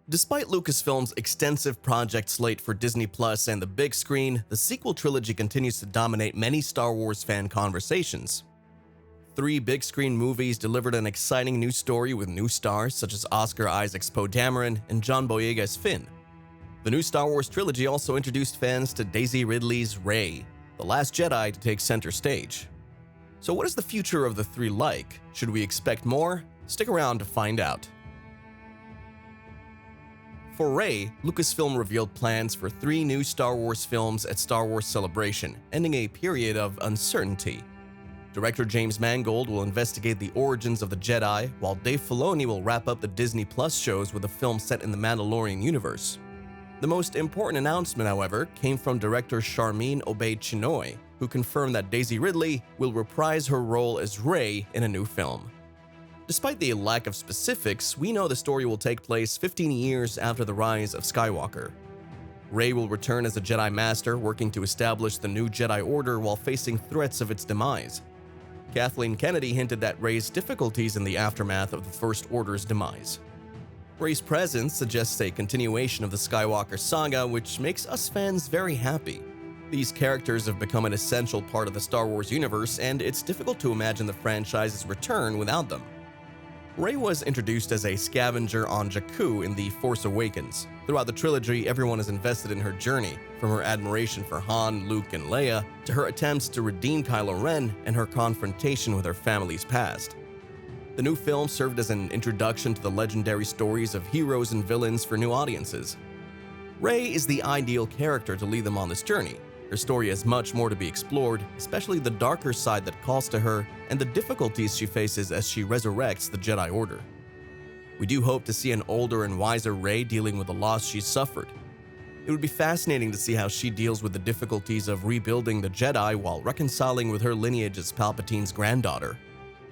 Despite Lucasfilm's extensive project slate for Disney Plus and the big screen, the sequel trilogy continues to dominate many Star Wars fan conversations. Three big screen movies delivered an exciting new story with new stars such as Oscar Isaac's Poe Dameron and John Boyega's Finn. The new Star Wars trilogy also introduced fans to Daisy Ridley's Rey, the Last Jedi, to take center stage. So what is the future of the three like? Should we expect more? Stick around to find out. For Rey, Lucasfilm revealed plans for 3 new Star Wars films at Star Wars Celebration, ending a period of uncertainty. Director James Mangold will investigate the origins of the Jedi, while Dave Filoni will wrap up the Disney Plus shows with a film set in the Mandalorian universe. The most important announcement, however, came from director Sharmeen Obaid-Chinoy, who confirmed that Daisy Ridley will reprise her role as Rey in a new film. Despite the lack of specifics, we know the story will take place 15 years after the rise of Skywalker. Rey will return as a Jedi Master, working to establish the new Jedi Order while facing threats of its demise. Kathleen Kennedy hinted that Rey's difficulties in the aftermath of the First Order's demise. Rey's presence suggests a continuation of the Skywalker saga, which makes us fans very happy. These characters have become an essential part of the Star Wars universe, and it's difficult to imagine the franchise's return without them. Rey was introduced as a scavenger on Jakku in The Force Awakens. Throughout the trilogy, everyone is invested in her journey, from her admiration for Han, Luke, and Leia, to her attempts to redeem Kylo Ren and her confrontation with her family's past. The new film served as an introduction to the legendary stories of heroes and villains for new audiences. Rey is the ideal character to lead them on this journey. Her story has much more to be explored, especially the darker side that calls to her and the difficulties she faces as she resurrects the Jedi Order. We do hope to see an older and wiser Rey dealing with the loss she's suffered. It would be fascinating to see how she deals with the difficulties of rebuilding the Jedi while reconciling with her lineage as Palpatine's granddaughter.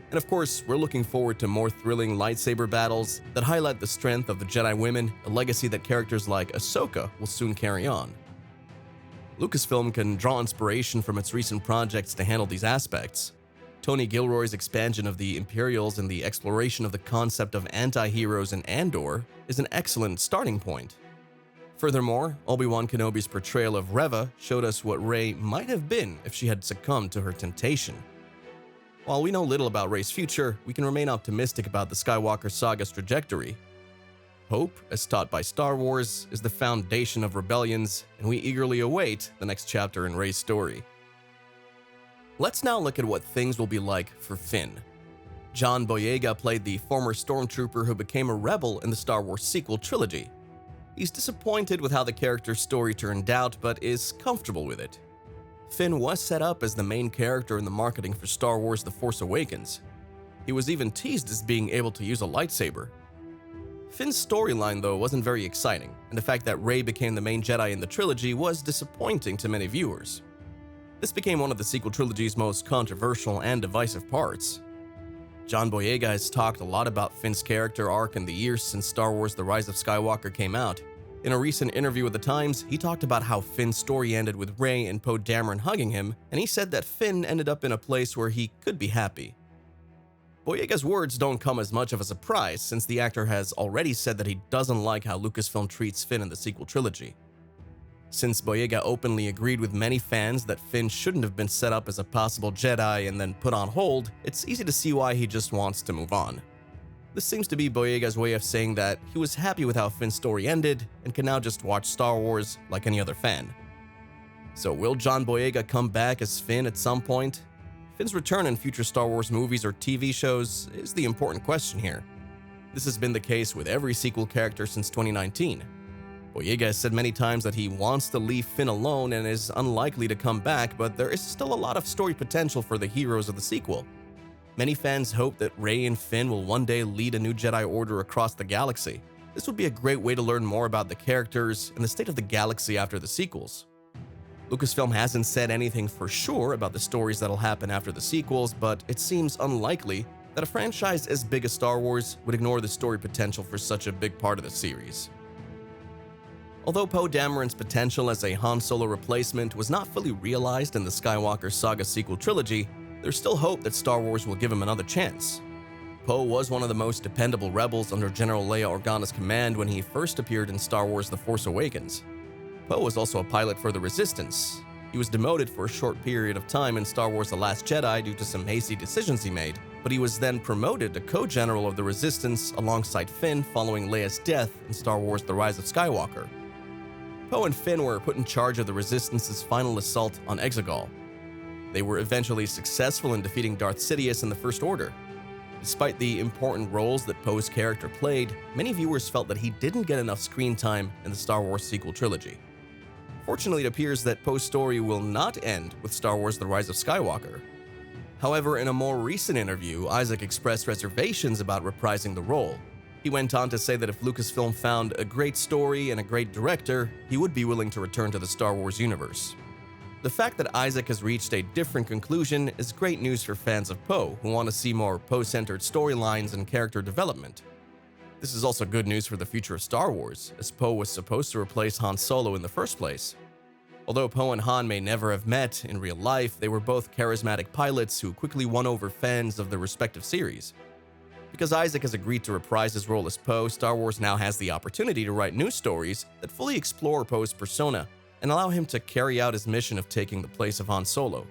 And of course, we're looking forward to more thrilling lightsaber battles that highlight the strength of the Jedi women, a legacy that characters like Ahsoka will soon carry on. Lucasfilm can draw inspiration from its recent projects to handle these aspects. Tony Gilroy's expansion of the Imperials and the exploration of the concept of anti-heroes in Andor is an excellent starting point. Furthermore, Obi-Wan Kenobi's portrayal of Reva showed us what Rey might have been if she had succumbed to her temptation. While we know little about Rey's future, we can remain optimistic about the Skywalker saga's trajectory. Hope, as taught by Star Wars, is the foundation of rebellions, and we eagerly await the next chapter in Rey's story. Let's now look at what things will be like for Finn. John Boyega played the former stormtrooper who became a rebel in the Star Wars sequel trilogy. He's disappointed with how the character's story turned out, but is comfortable with it. Finn was set up as the main character in the marketing for Star Wars The Force Awakens. He was even teased as being able to use a lightsaber. Finn's storyline, though, wasn't very exciting, and the fact that Rey became the main Jedi in the trilogy was disappointing to many viewers. This became one of the sequel trilogy's most controversial and divisive parts. John Boyega has talked a lot about Finn's character arc in the years since Star Wars The Rise of Skywalker came out. In a recent interview with The Times, he talked about how Finn's story ended with Rey and Poe Dameron hugging him, and he said that Finn ended up in a place where he could be happy. Boyega's words don't come as much of a surprise, since the actor has already said that he doesn't like how Lucasfilm treats Finn in the sequel trilogy. Since Boyega openly agreed with many fans that Finn shouldn't have been set up as a possible Jedi and then put on hold, it's easy to see why he just wants to move on. This seems to be Boyega's way of saying that he was happy with how Finn's story ended and can now just watch Star Wars like any other fan. So will John Boyega come back as Finn at some point? Finn's return in future Star Wars movies or TV shows is the important question here. This has been the case with every sequel character since 2019. Boyega has said many times that he wants to leave Finn alone and is unlikely to come back, but there is still a lot of story potential for the heroes of the sequel. Many fans hope that Rey and Finn will one day lead a new Jedi Order across the galaxy. This would be a great way to learn more about the characters and the state of the galaxy after the sequels. Lucasfilm hasn't said anything for sure about the stories that'll happen after the sequels, but it seems unlikely that a franchise as big as Star Wars would ignore the story potential for such a big part of the series. Although Poe Dameron's potential as a Han Solo replacement was not fully realized in the Skywalker Saga sequel trilogy, there's still hope that Star Wars will give him another chance. Poe was one of the most dependable rebels under General Leia Organa's command when he first appeared in Star Wars The Force Awakens. Poe was also a pilot for the Resistance. He was demoted for a short period of time in Star Wars The Last Jedi due to some hasty decisions he made, but he was then promoted to co-general of the Resistance alongside Finn following Leia's death in Star Wars The Rise of Skywalker. Poe and Finn were put in charge of the Resistance's final assault on Exegol. They were eventually successful in defeating Darth Sidious in the First Order. Despite the important roles that Poe's character played, many viewers felt that he didn't get enough screen time in the Star Wars sequel trilogy. Fortunately, it appears that Poe's story will not end with Star Wars The Rise of Skywalker. However, in a more recent interview, Isaac expressed reservations about reprising the role. He went on to say that if Lucasfilm found a great story and a great director, he would be willing to return to the Star Wars universe. The fact that Isaac has reached a different conclusion is great news for fans of Poe who want to see more Poe-centered storylines and character development. This is also good news for the future of Star Wars, as Poe was supposed to replace Han Solo in the first place. Although Poe and Han may never have met in real life, they were both charismatic pilots who quickly won over fans of their respective series. Because Isaac has agreed to reprise his role as Poe, Star Wars now has the opportunity to write new stories that fully explore Poe's persona and allow him to carry out his mission of taking the place of Han Solo.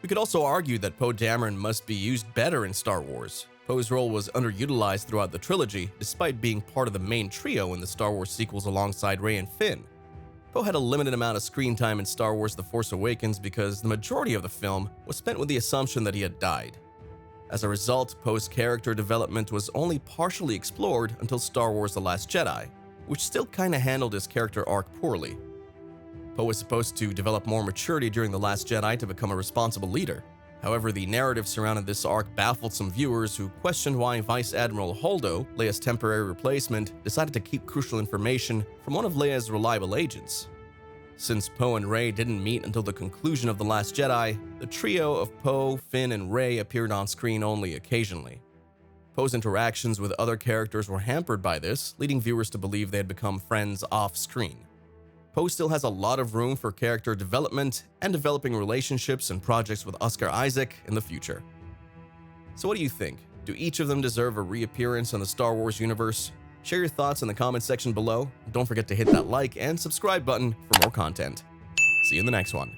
We could also argue that Poe Dameron must be used better in Star Wars. Poe's role was underutilized throughout the trilogy, despite being part of the main trio in the Star Wars sequels alongside Rey and Finn. Poe had a limited amount of screen time in Star Wars The Force Awakens because the majority of the film was spent with the assumption that he had died. As a result, Poe's character development was only partially explored until Star Wars The Last Jedi, which still kinda handled his character arc poorly. Poe was supposed to develop more maturity during The Last Jedi to become a responsible leader. However, the narrative surrounding this arc baffled some viewers who questioned why Vice Admiral Holdo, Leia's temporary replacement, decided to keep crucial information from one of Leia's reliable agents. Since Poe and Rey didn't meet until the conclusion of The Last Jedi, the trio of Poe, Finn, and Rey appeared on screen only occasionally. Poe's interactions with other characters were hampered by this, leading viewers to believe they had become friends off-screen. Poe still has a lot of room for character development and developing relationships and projects with Oscar Isaac in the future. So what do you think? Do each of them deserve a reappearance in the Star Wars universe? Share your thoughts in the comment section below. Don't forget to hit that like and subscribe button for more content. See you in the next one.